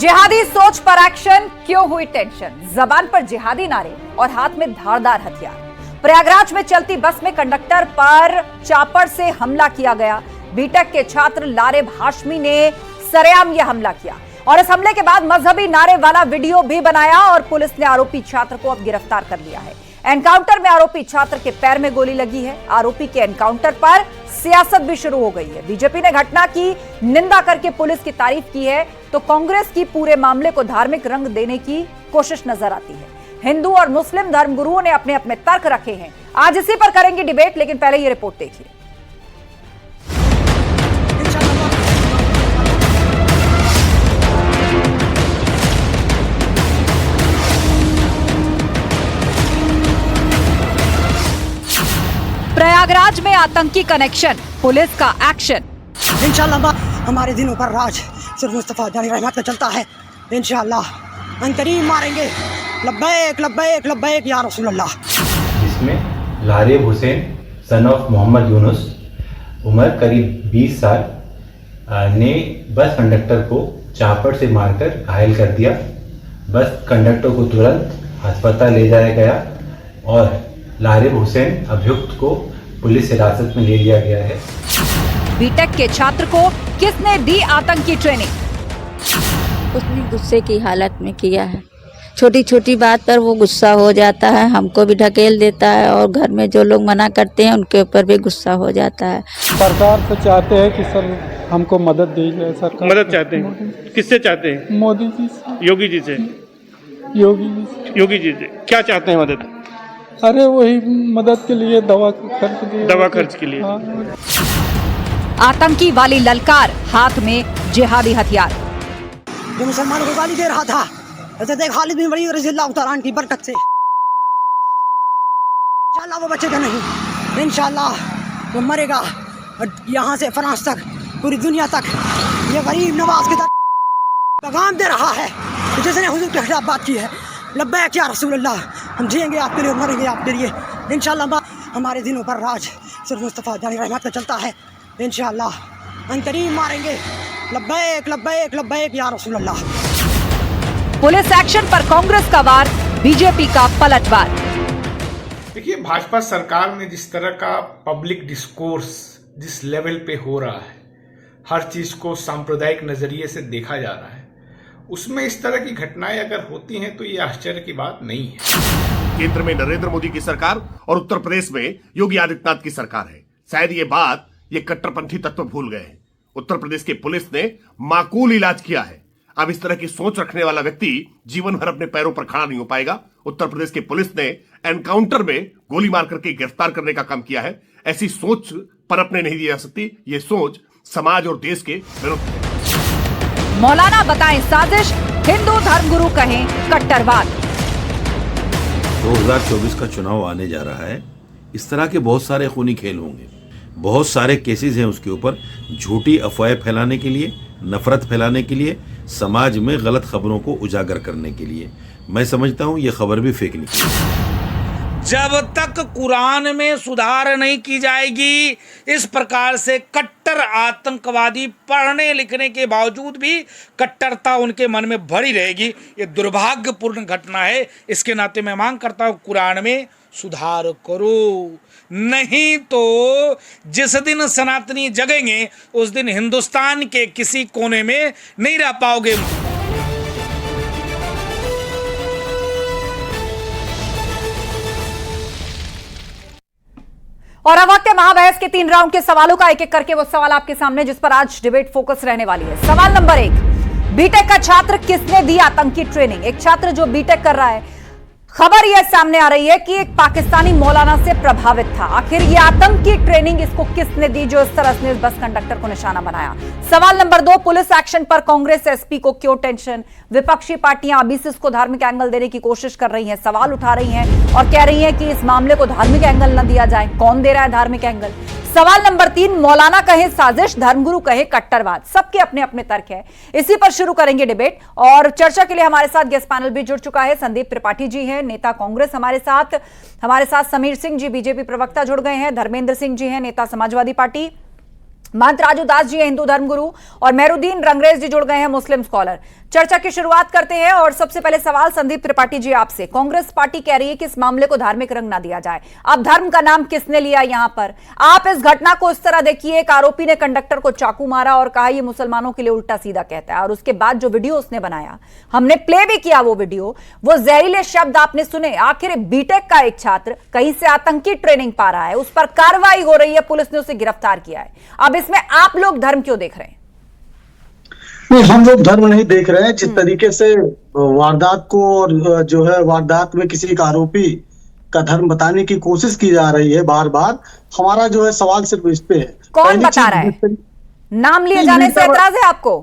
जिहादी सोच पर एक्शन, क्यों हुई टेंशन? जबान पर जिहादी नारे और हाथ में धारदार हथियार। प्रयागराज में चलती बस में कंडक्टर पर चापड़ से हमला किया गया। बीटेक के छात्र लारेब हाशमी ने सरेआम यह हमला किया और इस हमले के बाद मजहबी नारे वाला वीडियो भी बनाया और पुलिस ने आरोपी छात्र को अब गिरफ्तार कर लिया है। एनकाउंटर में आरोपी छात्र के पैर में गोली लगी है। आरोपी के एनकाउंटर पर सियासत भी शुरू हो गई है। बीजेपी ने घटना की निंदा करके पुलिस की तारीफ की है, तो कांग्रेस की पूरे मामले को धार्मिक रंग देने की कोशिश नजर आती है। हिंदू और मुस्लिम धर्मगुरुओं ने अपने अपने तर्क रखे हैं। आज इसी पर करेंगे डिबेट, लेकिन पहले ये रिपोर्ट देखिए। प्रयागराज में आतंकी कनेक्शन, पुलिस का एक्शन। इंशाअल्लाह हमारे दिनों पर राज सिर्फ मुस्तफा जानी रहमत का चलता है। इंशाअल्लाह अंतरीम मारेंगे। लब्बैक लब्बैक लब्बैक या रसूल अल्लाह। इसमें लारेब हुसैन सन ऑफ मोहम्मद यूनुस, उम्र करीब 20 साल, ने बस कंडक्टर को चापड़ से मारकर घायल कर दिया। बस कंडक्टर को तुरंत अस्पताल ले जाया गया और लारेब हुसैन अभियुक्त को पुलिस हिरासत में ले लिया गया है। बीटेक के छात्र को किसने दी आतंकी ट्रेनिंग? उसने गुस्से की हालत में किया है। छोटी छोटी बात पर वो गुस्सा हो जाता है, हमको भी ढकेल देता है और घर में जो लोग मना करते हैं उनके ऊपर भी गुस्सा हो जाता है। सरकार से चाहते हैं कि सर हमको मदद दी जाए। सरकार मदद चाहते हैं? किससे चाहते हैं? मोदी जी से। योगी जी से? योगी जी से क्या चाहते हैं मदद? अरे वही मदद के लिए दवा खर्च के लिए। हाँ। आतंकी वाली ललकार, हाथ में जिहादी हथियार। जो मुसलमानों को गाली दे रहा था, हज़रत खालिद बिन वलीद रज़ियल्लाहु तआला अन्हु की बरकत से इंशाअल्लाह वो बचेगा नहीं। इंशाअल्लाह वो मरेगा और यहाँ से फ्रांस तक, पूरी दुनिया तक ये गरीब नवाज के पैगाम दे रहा है जिसने हुजूर के खिलाफ बात की है। लब्बैक या रसूल अल्लाह, हम जिएंगे आपके लिए, मरेंगे आपके लिए। इंशाअल्लाह हमारे दिनों पर राज सिर्फ मुस्तफा जानी रहमत का चलता है। इंशाअल्लाह अंतरीम मारेंगे। लब्बैक लब्बैक लब्बैक या रसूल अल्लाह। पुलिस एक्शन पर कांग्रेस का वार, बीजेपी का पलटवार। देखिए, भाजपा सरकार में जिस तरह का पब्लिक डिस्कोर्स जिस लेवल पे हो रहा है, हर चीज को सांप्रदायिक नजरिए से देखा जा रहा है, उसमें इस तरह की घटनाएं अगर होती हैं तो ये आश्चर्य की बात नहीं है। केंद्र में नरेंद्र मोदी की सरकार और उत्तर प्रदेश में योगी आदित्यनाथ की सरकार है। शायद ये बात ये कट्टरपंथी तत्व भूल गए हैं। उत्तर प्रदेश की पुलिस ने माकूल इलाज किया है। अब इस तरह की सोच रखने वाला व्यक्ति जीवन भर अपने पैरों पर खड़ा नहीं हो पाएगा। उत्तर प्रदेश की पुलिस ने एनकाउंटर में गोली मार करके गिरफ्तार करने का काम किया है। ऐसी सोच पनपने नहीं दी जा सकती। ये सोच समाज और देश के विरुद्ध है। मौलाना बताएं साजिश, हिंदू धर्मगुरु कहें कट्टरवाद। 2024 का चुनाव आने जा रहा है। इस तरह के बहुत सारे खूनी खेल होंगे, बहुत सारे केसेस हैं उसके ऊपर। झूठी अफवाहें फैलाने के लिए, नफरत फैलाने के लिए, समाज में गलत खबरों को उजागर करने के लिए। मैं समझता हूं ये खबर भी फेक निकली। जब तक कुरान में सुधार नहीं की जाएगी, इस प्रकार से कट्टर आतंकवादी पढ़ने लिखने के बावजूद भी कट्टरता उनके मन में भरी रहेगी। ये दुर्भाग्यपूर्ण घटना है। इसके नाते मैं मांग करता हूँ कुरान में सुधार करो, नहीं तो जिस दिन सनातनी जगेंगे उस दिन हिंदुस्तान के किसी कोने में नहीं रह पाओगे। और अब वक्त है महाबहस के 3 राउंड के सवालों का। एक एक करके वो सवाल आपके सामने, जिस पर आज डिबेट फोकस रहने वाली है। सवाल नंबर 1, बीटेक का छात्र किसने दी आतंकी ट्रेनिंग? एक छात्र जो बीटेक कर रहा है, खबर यह सामने आ रही है कि एक पाकिस्तानी मौलाना से प्रभावित था। आखिर ये आतंकी ट्रेनिंग इसको किसने दी जो इस तरह से इस बस कंडक्टर को निशाना बनाया? सवाल नंबर 2, पुलिस एक्शन पर कांग्रेस एसपी को क्यों टेंशन? विपक्षी पार्टियां अभी से इसको धार्मिक एंगल देने की कोशिश कर रही हैं, सवाल उठा रही हैं और कह रही हैं कि इस मामले को धार्मिक एंगल न दिया जाए। कौन दे रहा है धार्मिक एंगल? सवाल नंबर 3, मौलाना कहे साजिश, धर्मगुरु कहे कट्टरवाद। सबके अपने अपने तर्क है। इसी पर शुरू करेंगे डिबेट और चर्चा के लिए हमारे साथ गेस्ट पैनल भी जुड़ चुका है। संदीप त्रिपाठी जी हैं, नेता कांग्रेस, हमारे साथ समीर सिंह जी बीजेपी प्रवक्ता जुड़ गए हैं, धर्मेंद्र सिंह जी हैं, नेता समाजवादी पार्टी, महंत राजू दास जी हैं हिंदू धर्मगुरु और मेहरुद्दीन रंगरेज जी जुड़ गए हैं मुस्लिम स्कॉलर। चर्चा की शुरुआत करते हैं और सबसे पहले सवाल संदीप त्रिपाठी जी आपसे। कांग्रेस पार्टी कह रही है कि इस मामले को धार्मिक रंग ना दिया जाए। अब धर्म का नाम किसने लिया यहां पर? आप इस घटना को इस तरह देखिए, एक आरोपी ने कंडक्टर को चाकू मारा और कहा ये मुसलमानों के लिए उल्टा सीधा कहता है, और उसके बाद जो वीडियो उसने बनाया, हमने प्ले भी किया वो वीडियो, वो जहरीले शब्द आपने सुने। आखिर बीटेक का एक छात्र कहीं से आतंकी ट्रेनिंग पा रहा है, उस पर कार्रवाई हो रही है, पुलिस ने उसे गिरफ्तार किया है। अब इसमें आप लोग धर्म क्यों देख रहे हैं? नहीं, हम लोग धर्म नहीं देख रहे हैं। जिस तरीके से वारदात को और जो है वारदात में किसी एक आरोपी का धर्म बताने की कोशिश की जा रही है बार बार, हमारा जो है सवाल सिर्फ इस पे है। कौन बता रहा है? नाम लिए जाने से एतराज है आपको?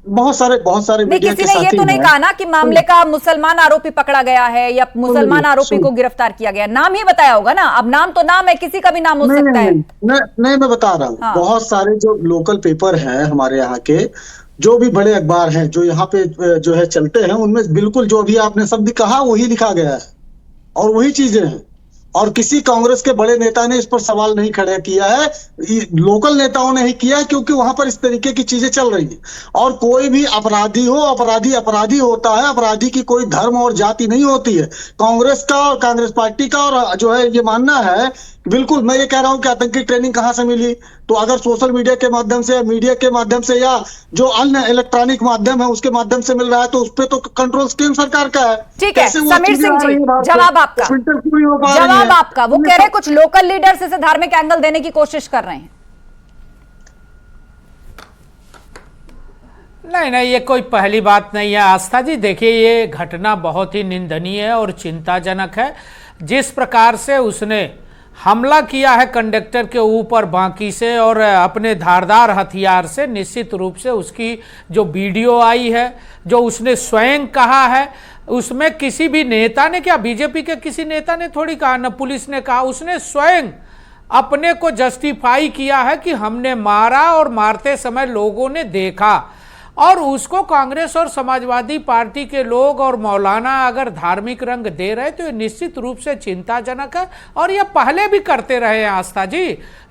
बहुत सारे मीडिया किसी ने ये तो नहीं कहा ना कि मामले का मुसलमान आरोपी पकड़ा गया है या मुसलमान आरोपी को गिरफ्तार किया गया, नाम ही बताया होगा ना। अब नाम तो नाम है, किसी का भी नाम हो सकता है। नहीं, मैं बता रहा हूँ। बहुत सारे जो लोकल पेपर हैं हमारे यहाँ के, जो भी बड़े अखबार हैं जो यहाँ पे जो है चलते हैं, उनमें बिल्कुल जो भी आपने शब्द कहा वही लिखा गया है और वही चीजें हैं। और किसी कांग्रेस के बड़े नेता ने इस पर सवाल नहीं खड़ा किया है, लोकल नेताओं ने ही किया है, क्योंकि वहां पर इस तरीके की चीजें चल रही हैं। और कोई भी अपराधी हो, अपराधी होता है। अपराधी की कोई धर्म और जाति नहीं होती है। कांग्रेस का और कांग्रेस पार्टी का और जो है ये मानना है, बिल्कुल मैं ये कह रहा हूं कि आतंकी ट्रेनिंग कहां से मिली, तो अगर सोशल मीडिया के माध्यम से, मीडिया के माध्यम से या जो अन्य इलेक्ट्रॉनिक माध्यम है उसके माध्यम से मिल रहा है, तो उस पर तो कंट्रोल स्कीम सरकार का है। ठीक है समीर सिंह जी, जवाब आपका। जवाब आपका। वो कह रहे कुछ लोकल लीडर्स इसे धार्मिक एंगल देने की कोशिश कर रहे हैं। नहीं, ये कोई पहली बात नहीं है आस्था जी। देखिए, ये घटना बहुत ही निंदनीय है और चिंताजनक है। जिस प्रकार से उसने हमला किया है कंडक्टर के ऊपर बाकी से और अपने धारदार हथियार से, निश्चित रूप से उसकी जो वीडियो आई है, जो उसने स्वयं कहा है, उसमें किसी भी नेता ने, क्या बीजेपी के किसी नेता ने थोड़ी कहा, न पुलिस ने कहा, उसने स्वयं अपने को जस्टिफाई किया है कि हमने मारा और मारते समय लोगों ने देखा। और उसको कांग्रेस और समाजवादी पार्टी के लोग और मौलाना अगर धार्मिक रंग दे रहे तो ये निश्चित रूप से चिंताजनक है। और ये पहले भी करते रहे हैं आस्था जी।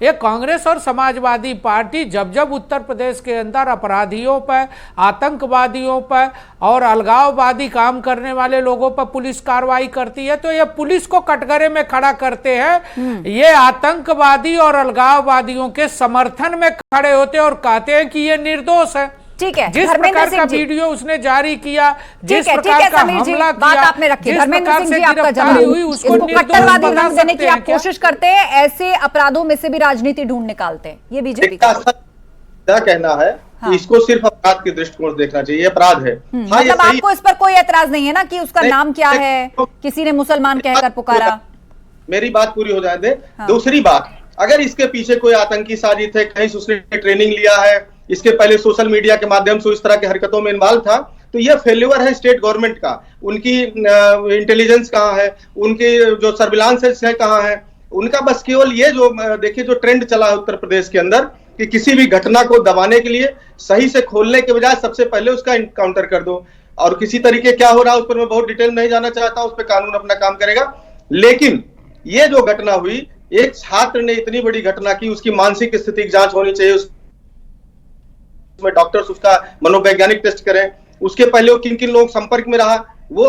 ये कांग्रेस और समाजवादी पार्टी जब जब उत्तर प्रदेश के अंदर अपराधियों पर, आतंकवादियों पर और अलगाववादी काम करने वाले लोगों पर पुलिस कार्रवाई करती है, तो ये पुलिस को कटघरे में खड़ा करते हैं। ये आतंकवादी और अलगाववादियों के समर्थन में खड़े होते और कहते हैं कि ये निर्दोष है। ठीक है, जिस प्रकार का वीडियो उसने जारी किया, जिस प्रकार का हमला बात आपने रखी, धर्मेंद्र सिंह जी आपका जवाब हुई, उसको कट्टरवादी रंग देने की आप कोशिश करते हैं, ऐसे अपराधों में से भी राजनीति ढूंढ निकालते हैं, ये बीजेपी का क्या कहना है। हाँ। इसको सिर्फ अपराध के दृष्टिकोण से देखना चाहिए, अपराध है। हाँ, मतलब आपको इस पर कोई एतराज नहीं है ना कि उसका नाम क्या है, किसी ने मुसलमान कहकर पुकारा? मेरी बात पूरी हो जाए दे। दूसरी बात, अगर इसके पीछे कोई आतंकी साजिश है, कहीं उसने ट्रेनिंग लिया है, इसके पहले सोशल मीडिया के माध्यम से इस तरह की हरकतों में इन्वॉल्व था, तो यह फेल्यूर है स्टेट गवर्नमेंट का। उनकी इंटेलिजेंस कहाँ है, उनकी जो सर्विलांस है कहाँ है, उनका बस केवल ये जो देखिए जो ट्रेंड चला है उत्तर प्रदेश के अंदर कि किसी भी घटना को दबाने के लिए सही से खोलने के बजाय सबसे पहले उसका इनकाउंटर कर दो। और किसी तरीके क्या हो रहा है उस पर मैं बहुत डिटेल नहीं जाना चाहता, उस पर कानून अपना काम करेगा। लेकिन ये जो घटना हुई, एक छात्र ने इतनी बड़ी घटना की, उसकी मानसिक स्थिति की जांच होनी चाहिए, उसमें डॉक्टर्स उसका मनोवैज्ञानिक टेस्ट करें, उसके पहले वो किन किन लोग संपर्क में रहा, वो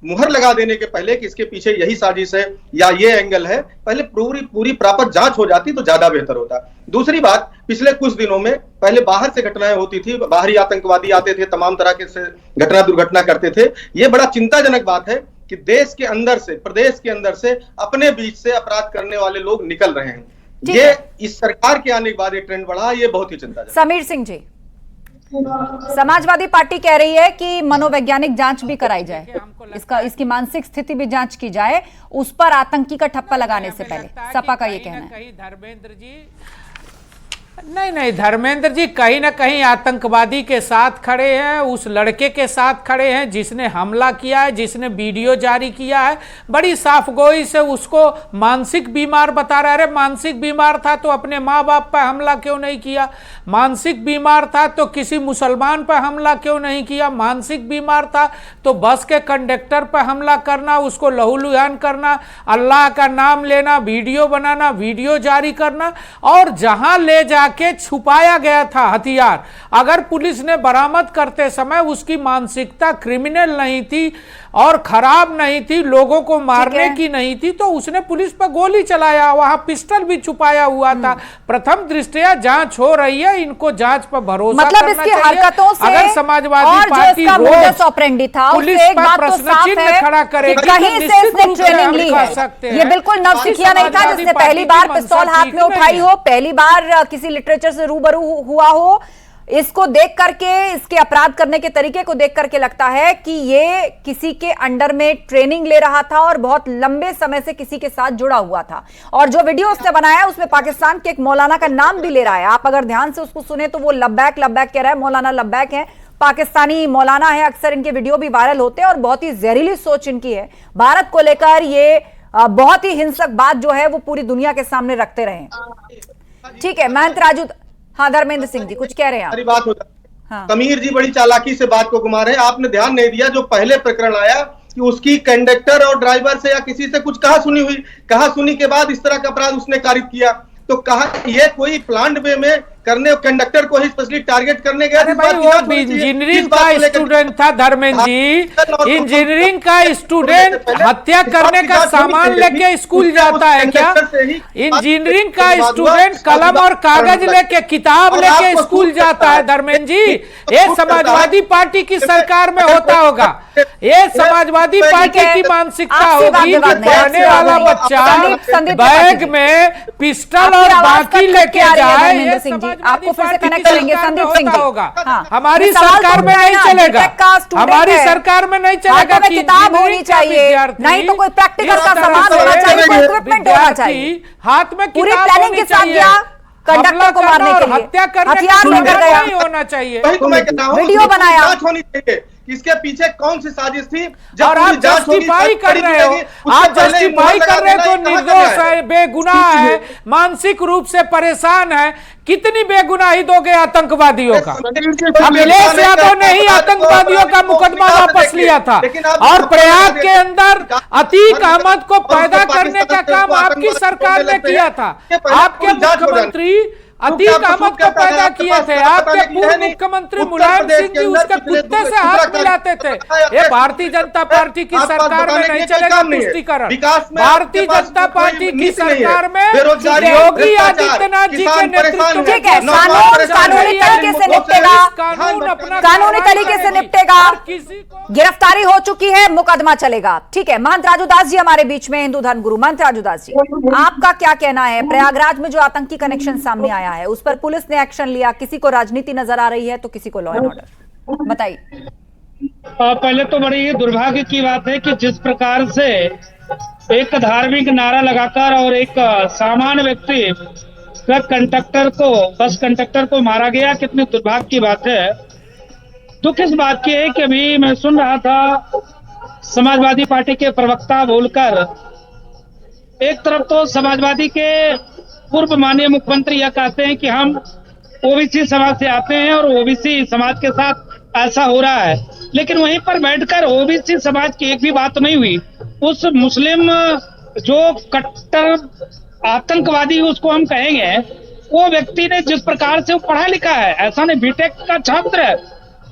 मुहर लगा देने के पहले कि इसके पीछे यही साजिश है या ये एंगल है, पहले पूरी प्रॉपर जांच हो जाती तो ज्यादा बेहतर होता। दूसरी बात, पिछले कुछ दिनों में पहले बाहर से घटनाएं होती थी, बाहरी आतंकवादी आते थे, तमाम तरह के से घटना दुर्घटना करते थे। ये बड़ा चिंताजनक बात है कि देश के अंदर से, प्रदेश के अंदर से, अपने बीच से अपराध करने वाले लोग निकल रहे हैं। ये इस सरकार के आने के बाद ये ट्रेंड बढ़ा, ये बहुत ही चिंताजनक। समीर सिंह जी, समाजवादी पार्टी कह रही है कि मनोवैज्ञानिक जांच भी कराई जाए, इसकी मानसिक स्थिति भी जांच की जाए, उस पर आतंकी का ठप्पा लगाने से पहले। सपा का ये कहना है। धर्मेंद्र जी नहीं, धर्मेंद्र जी कहीं ना कहीं आतंकवादी के साथ खड़े हैं, उस लड़के के साथ खड़े हैं जिसने हमला किया है, जिसने वीडियो जारी किया है। बड़ी साफगोई से उसको मानसिक बीमार बता रहा है। अरे मानसिक बीमार था तो अपने माँ बाप पर हमला क्यों नहीं किया? मानसिक बीमार था तो किसी मुसलमान पर हमला क्यों नहीं किया? मानसिक बीमार था तो बस के कंडक्टर पर हमला करना, उसको लहूलुहान करना, अल्लाह का नाम लेना, वीडियो बनाना, वीडियो जारी करना, और जहां ले जा जाके छुपाया गया था हथियार। अगर पुलिस ने बरामद करते समय उसकी मानसिकता क्रिमिनल नहीं थी और खराब नहीं थी, लोगों को मारने की नहीं थी, तो उसने पुलिस पर गोली चलाया, वहां पिस्टल भी छुपाया हुआ था। प्रथम दृष्टया जांच हो रही है, इनको जांच पर भरोसा मतलब करना इसकी चाहिए। हरकतों से अगर समाजवादी पार्टी मोडस ऑपरेंडी था, पुलिस एक पर बात तो प्रश्न साफ चिन्ह है खड़ा कि करेगी, कहीं तो से इसने निश्चित रूप से ट्रेनिंग हम ली कह है। सकते हैं ये बिल्कुल नवसिखिया नहीं था जिसने पहली बार पिस्तौल हाथ में उठाई हो, पहली बार किसी लिटरेचर से रूबरू हुआ हो। इसको देख करके, इसके अपराध करने के तरीके को देख करके लगता है कि ये किसी के अंडर में ट्रेनिंग ले रहा था और बहुत लंबे समय से किसी के साथ जुड़ा हुआ था। और जो वीडियो उसने बनाया उसमें पाकिस्तान के एक मौलाना का नाम भी ले रहा है। आप अगर ध्यान से उसको सुने तो वो लब्बैक लब्बैक कह रहा है, मौलाना लब्बैक है, पाकिस्तानी मौलाना है। अक्सर इनके वीडियो भी वायरल होते हैं और बहुत ही जहरीली सोच इनकी है। भारत को लेकर ये बहुत ही हिंसक बात जो है वो पूरी दुनिया के सामने रखते रहे। ठीक है, महंत राजू, हाँ धर्मेंद्र सिंह जी कुछ कह रहे हैं आप? बात हो हाँ। कमीर जी बड़ी चालाकी से बात को घुमा रहे हैं। आपने ध्यान नहीं दिया, जो पहले प्रकरण आया कि उसकी कंडक्टर और ड्राइवर से या किसी से कुछ कहा सुनी हुई, कहा सुनी के बाद इस तरह का अपराध उसने कारित किया, तो कहा ये कोई प्लान्ड वे में करने, कंडक्टर को ही स्पेशली टारगेट करने गया। अरे भाई वो इंजीनियरिंग का स्टूडेंट था धर्मेंद्र जी, इंजीनियरिंग का स्टूडेंट हत्या करने का सामान लेके स्कूल जाता है क्या? इंजीनियरिंग का स्टूडेंट कलम और कागज लेके, किताब लेके स्कूल जाता है धर्मेंद्र जी? ये समाजवादी पार्टी की सरकार में होता होगा, ये समाजवादी पार्टी की मानसिकता होगी कि पढ़ने वाला बच्चा बैग में पिस्टल और बाकी लेके जाए। आपको फिर से कनेक्ट करेंगे संदीप सिंह जी। हाँ, हमारी सरकार में नहीं चलेगा, हमारी सरकार में नहीं चलेगा कि किताब होनी चाहिए, नहीं तो कोई प्रैक्टिकल का सामान होना चाहिए, कोई इक्विपमेंट होना चाहिए। हाथ में पूरी प्लानिंग के साथ गया कंडक्टर को मारने के लिए, हत्या करने हथियार लेकर गया, होना चाहिए, वीडियो बनाया। जांच होनी चाहिए इसके पीछे कौन सी साजिश थी। और आप जस्टिफाई कर रहे हो, आप जस्टिफाई कर रहे हो तो निर्दोष है, बेगुनाह है, मानसिक रूप से परेशान है। कितनी बेगुनाही दोगे आतंकवादियों का? अखिलेश यादव ने ही आतंकवादियों का मुकदमा वापस लिया था और प्रयाग के अंदर अतीक अहमद को पैदा करने का काम आपकी सरकार ने किया था। आपके मुख्यमंत्री अतीक अहमद को पैदा किए थे, आपके पूर्व मुख्यमंत्री मुलायम सिंह जी उसके कुत्ते से हाथ मिलाते थे। ये भारतीय जनता पार्टी की सरकार में नहीं चलेगा पुष्टिकरण। भारतीय जनता पार्टी की सरकार में योगी आदित्यनाथ जी के नेतृत्व में कानूनी तरीके से निपटेगा, कानूनी तरीके से निपटेगा। गिरफ्तारी हो चुकी है, मुकदमा चलेगा। ठीक है, महंत राजू दास जी हमारे बीच में, हिंदू धर्म गुरु। महंत राजू दास जी, आपका क्या कहना है? प्रयागराज में जो आतंकी कनेक्शन सामने आया है उस पर पुलिस ने एक्शन लिया, किसी को राजनीति नजर आ रही है तो किसी को लॉ एंड ऑर्डर, बताइए। पहले तो बड़ी ही दुर्भाग्य की बात है कि जिस प्रकार से एक धार्मिक नारा लगाकर और एक सामान्य व्यक्ति बस कंडक्टर को मारा गया, कितनी दुर्भाग्य की बात है। दुख इस बात की है कि अभी मैं सुन रहा था समाजवादी पार्टी के प्रवक्ता बोलकर, एक तरफ तो समाजवादी के पूर्व माननीय मुख्यमंत्री यह कहते हैं कि हम ओबीसी समाज से आते हैं और ओबीसी समाज के साथ ऐसा हो रहा है, लेकिन वहीं पर बैठकर ओबीसी समाज की एक भी बात नहीं हुई। उस मुस्लिम जो कट्टर आतंकवादी उसको हम कहेंगे, वो व्यक्ति ने जिस प्रकार से वो पढ़ा लिखा है, ऐसा नहीं बीटेक का छात्र है,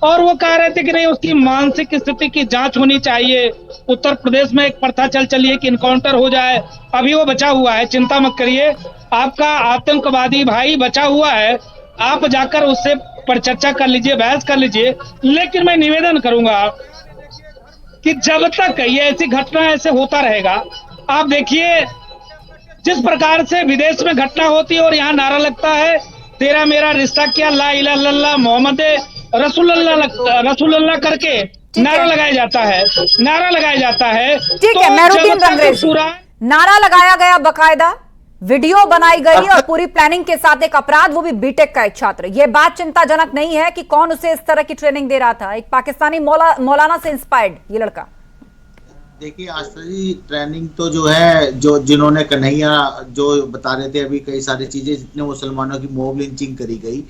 और वो कह रहे थे कि नहीं उसकी मानसिक स्थिति की जांच होनी चाहिए। उत्तर प्रदेश में एक प्रथा चली है कि इनकाउंटर हो जाए, अभी वो बचा हुआ है, चिंता मत करिए, आपका आतंकवादी भाई बचा हुआ है, आप जाकर उससे पर चर्चा कर लीजिए, बहस कर लीजिए। लेकिन मैं निवेदन करूंगा कि जब तक ये ऐसी घटना ऐसे होता रहेगा, आप देखिए जिस प्रकार से विदेश में घटना होती है और यहाँ नारा लगता है तेरा मेरा रिश्ता क्या, ला इलाहा इल्लल्लाह मोहम्मद रसूलुल्लाह करके नारा लगाया जाता है, ठीक है, मेहरुद्दीन रंगरेज, नारा लगाया गया, बकायदा वीडियो बनाई गई और पूरी प्लानिंग के साथ एक अपराध, वो भी बीटेक का एक छात्र। यह बात चिंताजनक नहीं है कि कौन उसे इस तरह की ट्रेनिंग दे रहा था? एक पाकिस्तानी मौलाना से इंस्पायर्ड ये लड़का। देखिए आस्था ट्रेनिंग तो जो है, जो जिन्होंने कन्हैया जो बता रहे थे अभी, कई सारी चीजें, जितने मुसलमानों की मॉब लिंचिंग करी गई,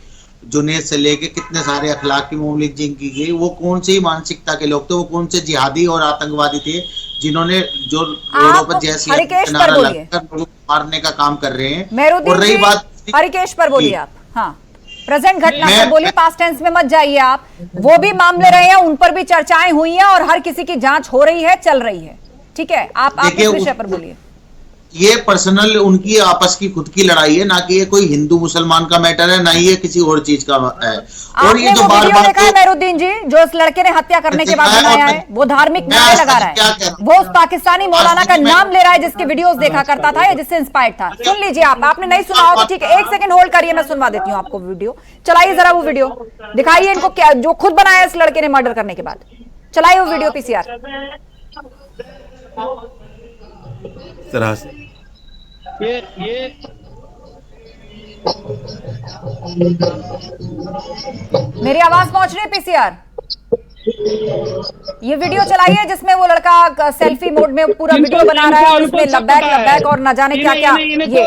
जुनेद से लेके कितने सारे अखलाक की मॉब लिंचिंग की गई, वो कौन सी मानसिकता के लोग थे? वो कौन से जिहादी और आतंकवादी थे जिन्होंने जो रोडों पर जैसे नारा लगकर लोगों को मारने का काम कर रहे हैं? और रही बात हरिकेश पर बोलिए आप। हाँ, प्रेजेंट घटना पर बोलिए, पास्ट टेंस में मत जाइए आप। वो भी मामले रहे हैं, उन पर भी चर्चाएं हुई हैं और हर किसी की जांच हो रही है, चल रही है। ठीक है, आप इस विषय पर बोलिए। ये पर्सनल उनकी आपस की खुद की लड़ाई है, ना कि ये कोई हिंदू मुसलमान का मैटर है, ना ये किसी और चीज का है। और ये जो बार बार देखा है मेहरुद्दीन जी, जो उस लड़के ने हत्या करने के बाद बनाया है, वो धार्मिक नारे लगा रहा है, वो उस पाकिस्तानी मौलाना का नाम ले रहा है जिसके वीडियोस देखा करता था या जिससे इंस्पायर्ड था। सुन लीजिए आप, आपने नहीं सुना हो तो ठीक है, 1 सेकंड होल्ड करिए, मैं सुनवा देती हूँ आपको वीडियो। चलाइए जरा वो वीडियो, दिखाइए इनको क्या जो खुद बनाया इस लड़के ने मर्डर करने के बाद। चलाइए वो वीडियो पीसीआर। तरह से मेरी आवाज पहुंच रही है पीसीआर? ये वीडियो चलाइए जिसमें वो लड़का सेल्फी मोड में पूरा वीडियो बना रहा है और उसमें लब्बैक और न जाने क्या क्या। ये देखिए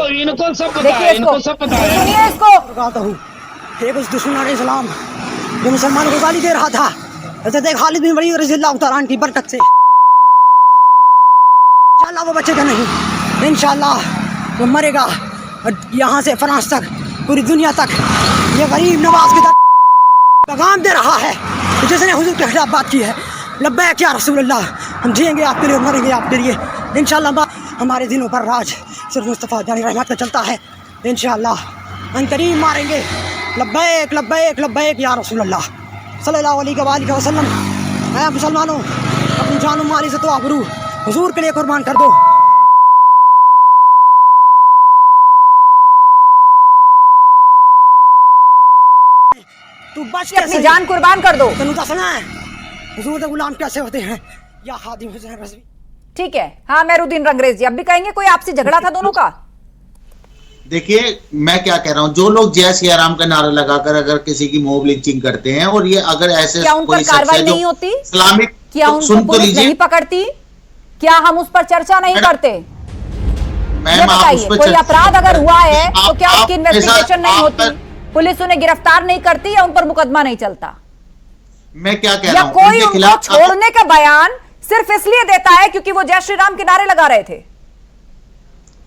इसको, सुनिए इसको। कहता हूँ एक उस दुश्मन इस्लाम जो मुसलमानों को गाली दे रहा था, हज़रत खालिद बिन वलीद रज़ियल्लाहु तआला अन्हु की बरकत से इंशाअल्लाह वो बचेगा नहीं, इंशाअल्लाह वो मरेगा। और यहाँ से फ्रांस तक, पूरी दुनिया तक ये गरीब नवाज की पैगाम दे रहा है जिसने हुजूर के खिलाफ बात की है। लब्बैक या रसूल अल्लाह, हम जिएंगे आपके लिए, मरेंगे आपके लिए इंशाअल्लाह। हमारे दिलों पर राज सिर्फ मुस्तफ़ा जानी रहमत का चलता है, इंशाअल्लाह हम करीम मारेंगे। लब्बैक लब्बैक लब्बैक या रसूल अल्लाह सल्लल्लाहु अलैहि वसल्लम। ऐ मुसलमानों, अपनी जान माल इज़्ज़त व आबरू हुजूर के लिए कुर्बान कर दो। तू बच के अपनी जान कुर्बान कर दो। तेनू दसना है हुजूर के गुलाम कैसे होते हैं या खादिम हुसैन रज़वी। ठीक है, हाँ मेहरुद्दीन रंगरेज जी, अब भी कहेंगे कोई आपसी झगड़ा था दोनों का? देखिए मैं क्या कह रहा हूँ, जो लोग जय सिया राम का नारा लगाकर अगर किसी की मोब लिंचिंग करते हैं और ये अगर ऐसे क्या उन पर कार्रवाई नहीं होती? इस्लामिक क्या उनको पुलिस नहीं पकड़ती? क्या हम उस पर चर्चा नहीं करते? ये बताइए, कोई अपराध अगर हुआ है तो क्या उसकी इन्वेस्टिगेशन नहीं होती? पुलिस उन्हें गिरफ्तार नहीं करती या उन पर मुकदमा नहीं चलता? मैं क्या कह रहा हूं, कोई उनको छोड़ने का बयान सिर्फ इसलिए देता है क्योंकि वो जय श्री राम के नारे लगा रहे थे?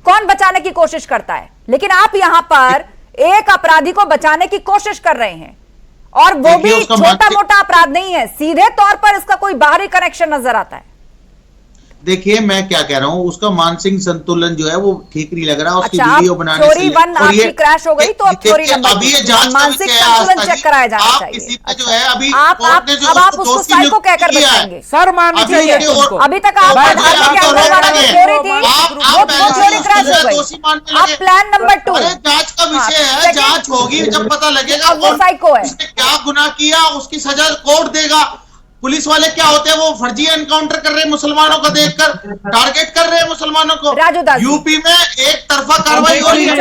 कौन बचाने की कोशिश करता है? लेकिन आप यहां पर एक अपराधी को बचाने की कोशिश कर रहे हैं, और वो भी छोटा मोटा अपराध नहीं है, सीधे तौर पर इसका कोई बाहरी कनेक्शन नजर आता है। देखिए मैं क्या कह रहा हूँ, उसका मानसिक संतुलन जो है वो ठीक नहीं लग रहा। उसकी अच्छा, वीडियो बनाने चोरी 1 आपकी क्रैश हो गई तो अब चोरी नंबर अभी ये जांच मानसिक संतुलन चेक कराया जाना चाहिए। किसी पे जो है अभी अब आप उसको साइको कहकर बचाएंगे? सर माननी चाहिए तुमको। अभी तक आप चोरी थी, वो चोरी क्रैश हो गई। अब प्लान नंबर 2 जांच का विषय है, जांच होगी, जब पता लगेगा वो साइको है, क्या गुनाह किया उसकी सजा कोर्ट देगा। पुलिस वाले क्या होते हैं, वो फर्जी एनकाउंटर कर रहे हैं मुसलमानों को देखकर, टारगेट कर रहे हैं मुसलमानों को। यूपी में एक तरफा कार्रवाई हो रही है,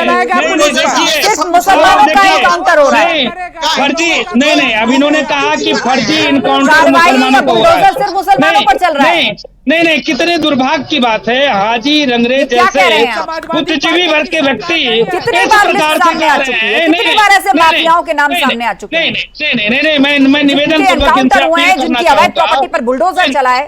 सिर्फ मुसलमानों का एनकाउंटर हो रहा है। फर्जी नहीं, अब इन्होंने कहा कि फर्जी एनकाउंटर मुसलमानों को हो रहा है, सिर्फ मुसलमानों पर चल रहा है। नहीं, कितने दुर्भाग्य की बात है। हाजी रंगरेज जैसे बुद्धिजीवी वर्ग के व्यक्ति कितनी बार सामने आ चुकी है, कितनी बार ऐसे माफियाओं के नाम सामने आ चुके हैं। नहीं, मैं निवेदन जिनकी अवैध प्रॉपर्टी पर बुलडोजर चलाए,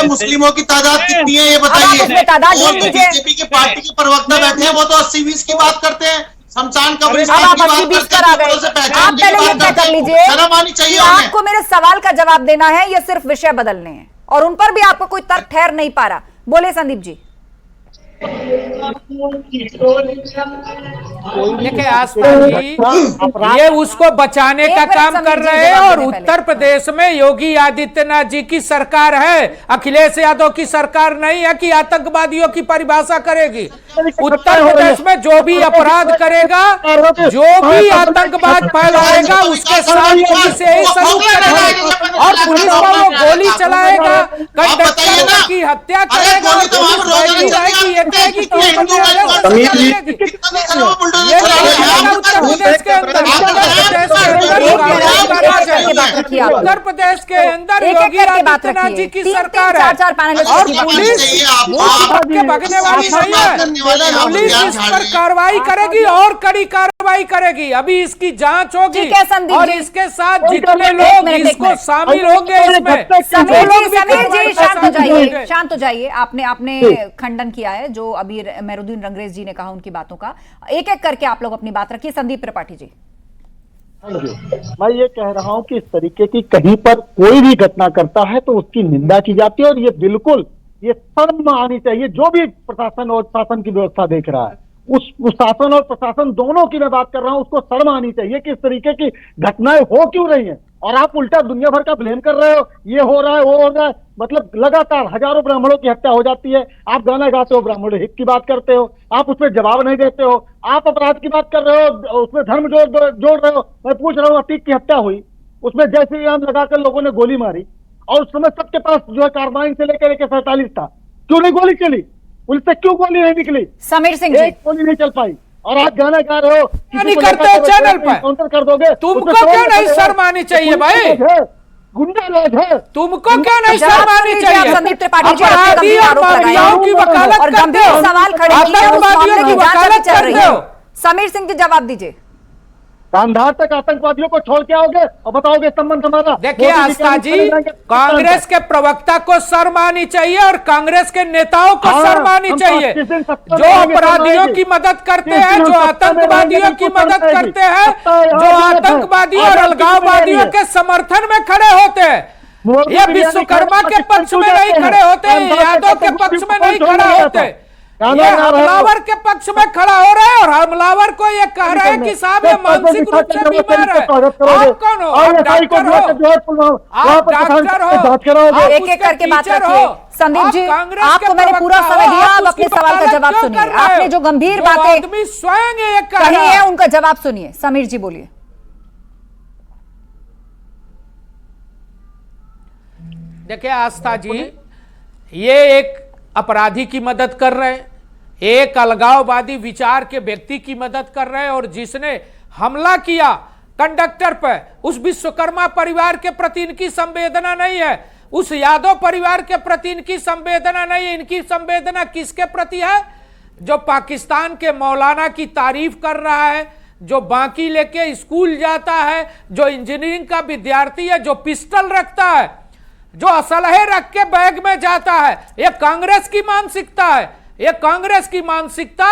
मुस्लिमों की तादाद कितनी है ये बताइए। तादाद ढूंढ लीजिए। बीजेपी की पार्टी के प्रवक्ता बैठे हैं, वो तो 80-20 की बात करते हैं, शमशान का आप 80-20 पर आ गए। आप पहले ये तय कर लीजिए, शर्म आनी चाहिए। आपको मेरे सवाल का जवाब देना है, ये सिर्फ विषय बदलने हैं, और उन पर भी आपको कोई तर्क ठहर नहीं पा रहा। बोले संदीप जी। देखिए आस्था जी, ये उसको बचाने का काम कर रहे हैं, और उत्तर प्रदेश में योगी आदित्यनाथ जी की सरकार है, अखिलेश यादव की सरकार नहीं है कि आतंकवादियों की परिभाषा करेगी। उत्तर प्रदेश में जो भी अपराध करेगा, जो भी आतंकवाद फैलाएगा, उसके साथ पुलिस यही सलूक करेगी, और पुलिस पर वो गोली चलाएगा, कंडक्टर की हत्या करेगा, रखिए आप। उत्तर प्रदेश के अंदर एक-एक योगी करके बात आदित्यनाथ रखिए। जी की तीन-तीन, सरकार है चार-चार पैनलिस्ट और की बात पुलिस के भगने वाली नहीं है। पुलिस इस पर कार्रवाई करेगी और कड़ी कार्रवाई करेगी। अभी इसकी जांच होगी ठीक है संदीप और जी। इसके साथ जितने एक लोग मिनट, इसको शामिल होंगे इसमें समीर वो लोग भी जी कार्रवाई शांत हो में शामिल जाइए, होंगे। शांत हो जाइए। आपने खंडन किया है जो अभी मेहरुद्दीन रंगरेज जी ने कहा उनकी बातों का। एक एक करके आप लोग अपनी बात रखिए। संदीप त्रिपाठी जी। मैं ये कह रहा हूँ कि इस तरीके की कहीं पर कोई भी घटना करता है तो उसकी निंदा की जाती है और ये बिल्कुल ये शर्म आनी चाहिए जो भी प्रशासन और शासन की व्यवस्था देख रहा है। उस शासन और प्रशासन दोनों की मैं बात कर रहा हूं, उसको शर्म आनी चाहिए कि इस तरीके की घटनाएं हो क्यों रही हैं और आप उल्टा दुनिया भर का ब्लेम कर रहे हो, ये हो रहा है वो हो रहा है। मतलब लगातार हजारों ब्राह्मणों की हत्या हो जाती है, आप गाना गाते हो, ब्राह्मण हित की बात करते हो, आप उसमें जवाब नहीं देते हो, आप अपराध की बात कर रहे हो, उसमें धर्म जोड़ रहे हो। मैं पूछ रहा हूँ, अतीक की हत्या हुई, उसमें जय श्री राम लगाकर लोगों ने गोली मारी और उस समय सबके पास जो है कार्बाइन से लेकर AK-47 था, क्यों नहीं गोली चली? पुलिस से क्यों गोली नहीं निकली? समीर सिंह जी, एक गोली नहीं चल पाई और आप गाना गा रहे हो, नहीं करते हो चैनल पर, काउंटर कर दोगे। तुमको क्यों नहीं शर्म आनी चाहिए भाई? गुंडा राज है, तुमको क्यों नहीं शर्म आनी चाहिए? संदीप त्रिपाठी जी अपराधी और माफियाओं की वकालत और करते गंभीर हो, सवाल खड़े किए, उस मामले की जांच अभी चल रही है। हो। समीर सिंह जी जवाब दीजिए। कांधार तक आतंकवादियों को छोड़ के आओगे और बताओगे संबंध हमारा। देखिए आस्था जी, कांग्रेस के प्रवक्ता को शर्म आनी चाहिए और कांग्रेस के नेताओं को शर्म आनी चाहिए। जो अपराधियों की मदद करते हैं, जो आतंकवादियों की मदद करते हैं, जो आतंकवादियों और अलगाववादियों के समर्थन में खड़े होते हैं, ये विश्वकर्मा के पक्ष में नहीं खड़े होते, यादव के पक्ष में नहीं खड़े होते, ये हमलावर के पक्ष में खड़ा हो रहे हैं और हमलावर को ये कह रहे हैं कि साहब ये मानसिक रूप से बीमार है। आप कौन हो? आप डॉक्टर हो? आप डॉक्टर हो? एक एक करके बात रखिए। संदीप जी, आपको मैंने पूरा समय दिया, आप अपने सवाल का जवाब सुनिए। आपने जो गंभीर बातें स्वयं ये कही है उनका जवाब सुनिए। समीर जी बोलिए। देखिए आस्था जी, ये एक अपराधी की मदद कर रहे हैं, एक अलगाववादी विचार के व्यक्ति की मदद कर रहे हैं और जिसने हमला किया कंडक्टर पर, उस विश्वकर्मा परिवार के प्रति इनकी संवेदना नहीं है, उस यादव परिवार के प्रति इनकी संवेदना नहीं है। इनकी संवेदना किसके प्रति है? जो पाकिस्तान के मौलाना की तारीफ कर रहा है, जो बाकी लेके स्कूल जाता है, जो इंजीनियरिंग का विद्यार्थी है, जो पिस्टल रखता है, जो असलहे रख के बैग में जाता है। यह कांग्रेस की मानसिकता है। यह कांग्रेस की मानसिकता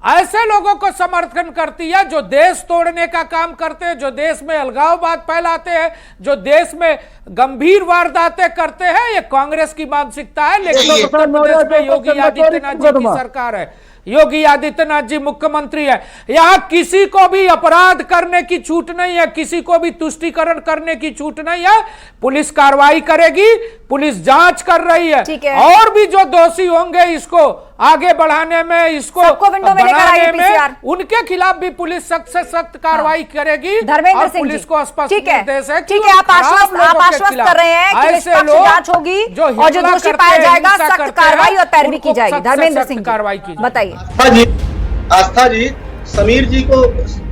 ऐसे लोगों को समर्थन करती है जो देश तोड़ने का काम करते हैं, जो देश में अलगाववाद फैलाते हैं, जो देश में गंभीर वारदातें करते हैं। यह कांग्रेस की मानसिकता है। लेकिन उत्तर प्रदेश में योगी आदित्यनाथ जी की सरकार है, योगी आदित्यनाथ जी मुख्यमंत्री है। यहां किसी को भी अपराध करने की छूट नहीं है, किसी को भी तुष्टीकरण करने की छूट नहीं है। पुलिस कार्रवाई करेगी, पुलिस जांच कर रही है, और भी जो दोषी होंगे इसको आगे बढ़ाने में, इसको बनाने में, उनके खिलाफ भी पुलिस सख्त से सख्त कार्रवाई करेगी। धर्मेंद्र सिंह पुलिस को स्पष्ट निर्देश है। ठीक है, आप आश्वस्त कर रहे हैं कि ऐसे लोग जांच होगी और जो दोषी पाया जाएगा सख्त कार्रवाई और पैरवी की जाएगी। धर्मेंद्र सिंह कार्रवाई की बताइए। आस्था जी, समीर जी को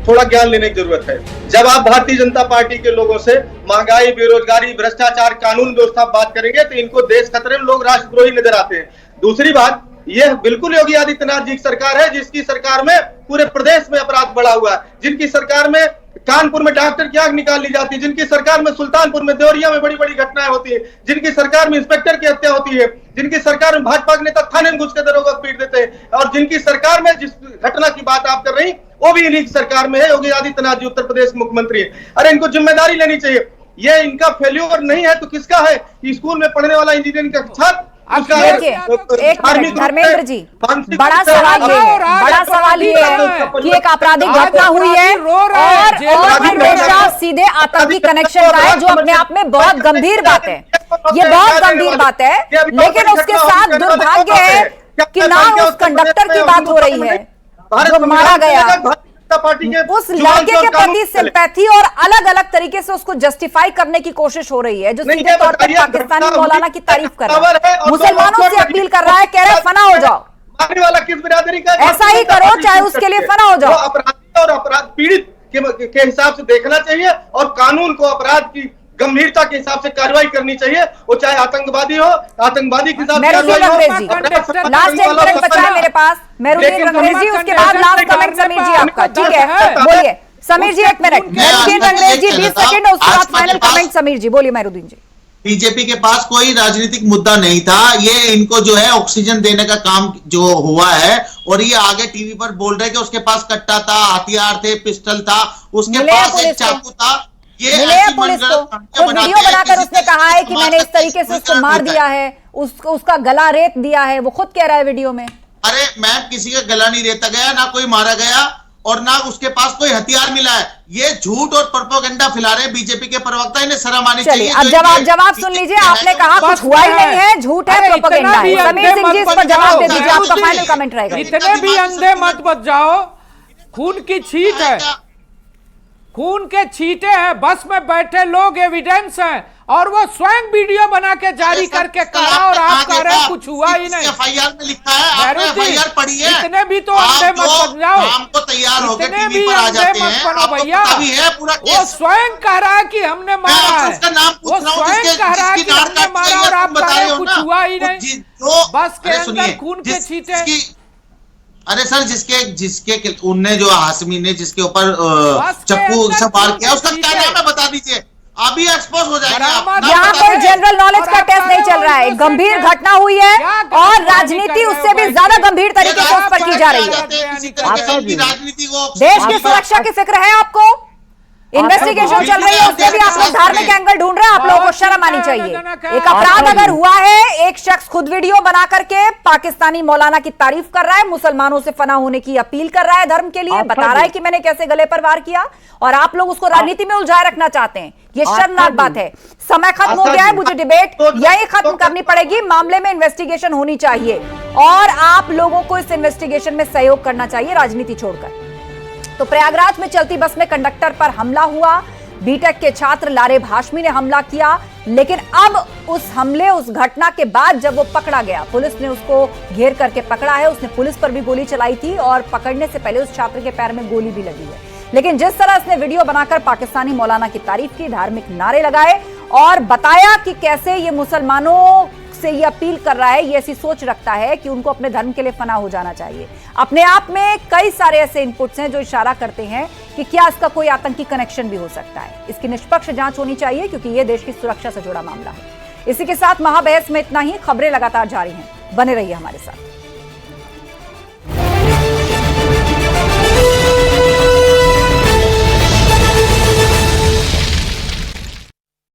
थोड़ा ज्ञान लेने की जरूरत है। जब आप भारतीय जनता पार्टी के लोगों से महंगाई, बेरोजगारी, भ्रष्टाचार, कानून व्यवस्था बात करेंगे तो इनको देश खतरे में लोग राष्ट्रद्रोही नजर आते हैं। दूसरी बात, यह बिल्कुल योगी आदित्यनाथ जी की सरकार है जिसकी सरकार में पूरे प्रदेश में अपराध बढ़ा हुआ है, जिनकी सरकार में कानपुर में डॉक्टर की आग निकाल ली जाती है, जिनकी सरकार में सुल्तानपुर में, देवरिया में बड़ी बड़ी घटनाएं होती है, जिनकी सरकार में इंस्पेक्टर की हत्या होती है, जिनकी सरकार में भाजपा के नेता थाने में घुस के दरोगा पीट देते हैं, और जिनकी सरकार में जिस घटना की बात आप कर रही वो भी इन्हीं की सरकार में है। योगी आदित्यनाथ जी उत्तर प्रदेश मुख्यमंत्री है। अरे इनको जिम्मेदारी लेनी चाहिए। ये इनका फेल्यूर नहीं है तो किसका है? स्कूल में पढ़ने वाला इंजीनियरिंग का छात्र। धर्मेंद्र जी, बड़ा सवाल ये है कि एक आपराधिक घटना हुई है और हमेशा सीधे आतंकी कनेक्शन का है, जो अपने आप में बहुत गंभीर बात है। ये बहुत गंभीर बात है, लेकिन उसके साथ दुर्भाग्य है कि ना उस कंडक्टर की बात हो रही है जो मारा गया, उस लड़के के प्रति सिंपैथी और अलग अलग तरीके से उसको जस्टिफाई करने की कोशिश हो रही है, जो सीधे तौर पर पाकिस्तानी मौलाना की तारीफ कर रहा है, मुसलमानों से अपील कर रहा है, कह रहे फना हो जाओ, वाला किस बिरादरी का? ऐसा ही करो चाहे उसके लिए फना हो जाओ। अपराधी और अपराध पीड़ित के हिसाब से देखना चाहिए और कानून को अपराध की गंभीरता के हिसाब से कार्रवाई करनी चाहिए, वो चाहे आतंकवादी हो, आतंकवादी के साथ लास्ट एक मिनट बचा है मेरे पास। मेहरुद्दीन रंगरेजी, उसके बाद लास्ट कमेंट समीर जी आपका, ठीक है बोलिए समीर जी, एक मिनट। मेहरुद्दीन रंगरेजी 20 सेकंड, उसके बाद फाइनल कमेंट समीर जी, बोलिए मेहरुद्दीन जी। बीजेपी के पास कोई राजनीतिक मुद्दा नहीं था, ये इनको जो है ऑक्सीजन देने का काम जो हुआ है, और ये आगे टीवी पर बोल रहे कि उसके पास कट्टा था, हथियार थे, पिस्टल था, उसके पास एक चाकू था। ये पुलिस को वीडियो बनाकर उसने कहा है कि मैंने इस तरीके से उसको मार दिया है, उसका गला रेत दिया है, वो खुद कह रहा है वीडियो में। अरे मैम, किसी का गला नहीं रेता गया, ना कोई मारा गया, और ना उसके पास कोई हथियार मिला है। ये झूठ और प्रोपेगेंडा फैला रहे हैं बीजेपी के प्रवक्ता, इन्हें शर्म आनी चाहिए। अब जवाब सुन लीजिए, आपने कहा कुछ हुआ ही नहीं है, झूठ है, प्रोपेगेंडा है। समीर सिंह जी इस पर जवाब दे दीजिए, आपका फाइनल कमेंट रहेगा। इतने भी अंधे मत बच जाओ, खून की छींट है, खून के छींटे हैं, बस में बैठे लोग एविडेंस हैं, और वो स्वयं वीडियो बना के जारी करके कहा, और आप कह रहे हैं कुछ हुआ ही नहीं। एफआईआर में लिखा है, आपने एफआईआर पढ़ी है। इतने भी तो अंधे मत बन जाओ, हमको तैयार होकर इतने टीवी भी पर आ अंधे जाते मत हैं। बनो भैया, वो स्वयं कह रहा है कि हमने मारा है, वो स्वयं कह रहा है कि हमने मारा, और आप कह रहे हैं कुछ हुआ ही नहीं, बस के अंदर खून के छींटे। अरे सर, जिसके उनने जो हाशमी ने जिसके ऊपर चप्पू से वार किया, उसका क्या नाम है बता दीजिए, अभी एक्सपोज हो जाएगा। यहाँ पर जनरल नॉलेज का टेस्ट नहीं चल रहा है, गंभीर घटना हुई है और राजनीति उससे भी ज्यादा गंभीर तरीके से उस पर की जा रही है। राजनीति को देश की सुरक्षा की फिक्र है आपको? इन्वेस्टिगेशन चल रही है, उसमें भी आप लोग धार्मिक एंगल ढूंढ रहे हैं, आप लोगों को शर्म आनी चाहिए। एक अपराध अगर हुआ है, एक शख्स खुद वीडियो बना करके पाकिस्तानी मौलाना की तारीफ कर रहा है, मुसलमानों से फना होने की अपील कर रहा है धर्म के लिए, बता रहा है कि मैंने कैसे गले पर वार किया, और आप लोग उसको राजनीति में उलझाए रखना चाहते हैं। ये शर्मनाक बात है। समय खत्म हो गया है, मुझे डिबेट यही खत्म करनी पड़ेगी। मामले में इन्वेस्टिगेशन होनी चाहिए, और आप लोगों को इस इन्वेस्टिगेशन में सहयोग करना चाहिए, राजनीति छोड़कर। तो प्रयागराज में चलती बस में कंडक्टर पर हमला हुआ, बीटेक के छात्र लारेब हाशमी ने हमला किया, लेकिन अब उस हमले, उस घटना के बाद जब वो पकड़ा गया, पुलिस ने उसको घेर करके पकड़ा है। उसने पुलिस पर भी गोली चलाई थी, और पकड़ने से पहले उस छात्र के पैर में गोली भी लगी है। लेकिन जिस तरह उसने वीडियो बनाकर पाकिस्तानी मौलाना की तारीफ की, धार्मिक नारे लगाए, और बताया कि कैसे ये मुसलमानों से ये अपील कर रहा है, ये ऐसी सोच रखता है कि उनको अपने धर्म के लिए फना हो जाना चाहिए। अपने आप में कई सारे ऐसे इनपुट्स हैं जो इशारा करते हैं कि क्या इसका कोई आतंकी कनेक्शन भी हो सकता है। इसकी निष्पक्ष जांच होनी चाहिए, क्योंकि ये देश की सुरक्षा से जुड़ा मामला है। इसी के साथ महाबहस में इतना ही। खबरें लगातार जारी हैं, बने रहिए हमारे साथ।